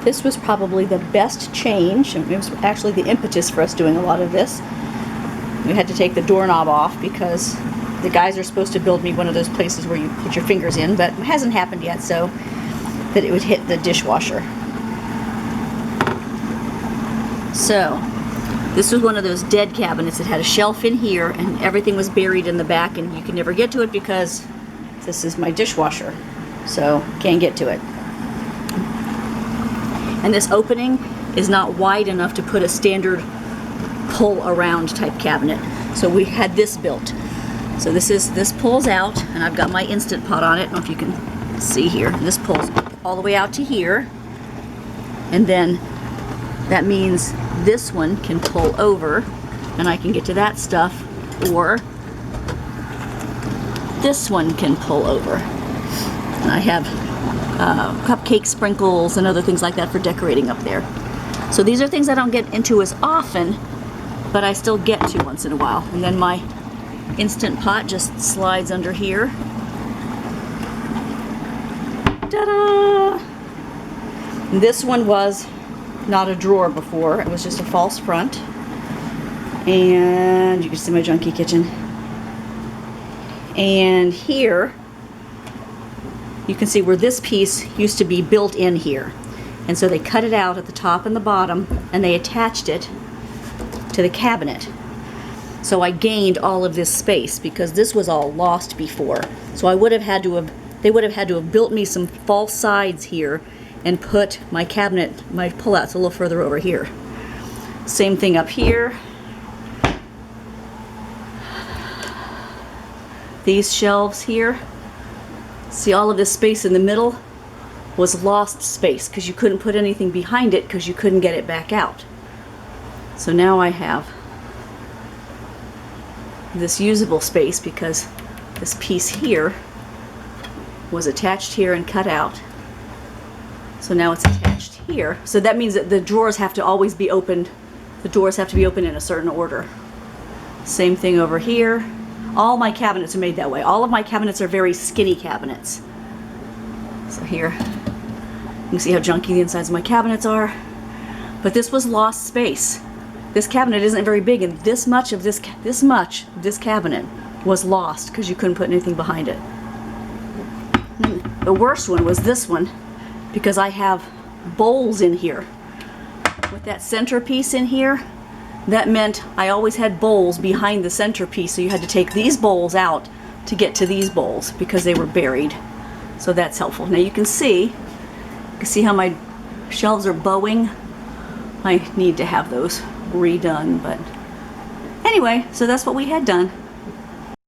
This was probably the best change. It was actually the impetus for us doing a lot of this. We had to take the doorknob off because the guys are supposed to build me one of those places where you put your fingers in, but it hasn't happened yet, so that it would hit the dishwasher. So, this was one of those dead cabinets that had a shelf in here and everything was buried in the back and you could never get to it because this is my dishwasher. So, can't get to it. And this opening is not wide enough to put a standard pull around type cabinet. So we had this built. So this pulls out and I've got my Instant Pot on it. I don't know if you can see here. This pulls all the way out to here. And then that means this one can pull over and I can get to that stuff, or this one can pull over. And I have cupcake sprinkles and other things like that for decorating up there. So these are things I don't get into as often, but I still get to once in a while. And then my Instant Pot just slides under here. Ta-da! This one was not a drawer before, it was just a false front. And you can see my junky kitchen. And here you can see where this piece used to be built in here. And so they cut it out at the top and the bottom and they attached it to the cabinet. So I gained all of this space because this was all lost before. So they would have had to have built me some false sides here and put my cabinet, my pullouts a little further over here. Same thing up here. These shelves here. See, all of this space in the middle was lost space because you couldn't put anything behind it because you couldn't get it back out. So now I have this usable space because this piece here was attached here and cut out. So now it's attached here. So that means that the drawers have to always be opened. The doors have to be opened in a certain order. Same thing over here. All my cabinets are made that way. All of my cabinets are very skinny cabinets. So here, you can see how junky the insides of my cabinets are. But this was lost space. This cabinet isn't very big, and this much of this cabinet was lost because you couldn't put anything behind it. And the worst one was this one because I have bowls in here. With that centerpiece in here, that meant I always had bowls behind the centerpiece, so you had to take these bowls out to get to these bowls because they were buried. So that's helpful. Now you can see how my shelves are bowing. I need to have those redone, but anyway, so that's what we had done.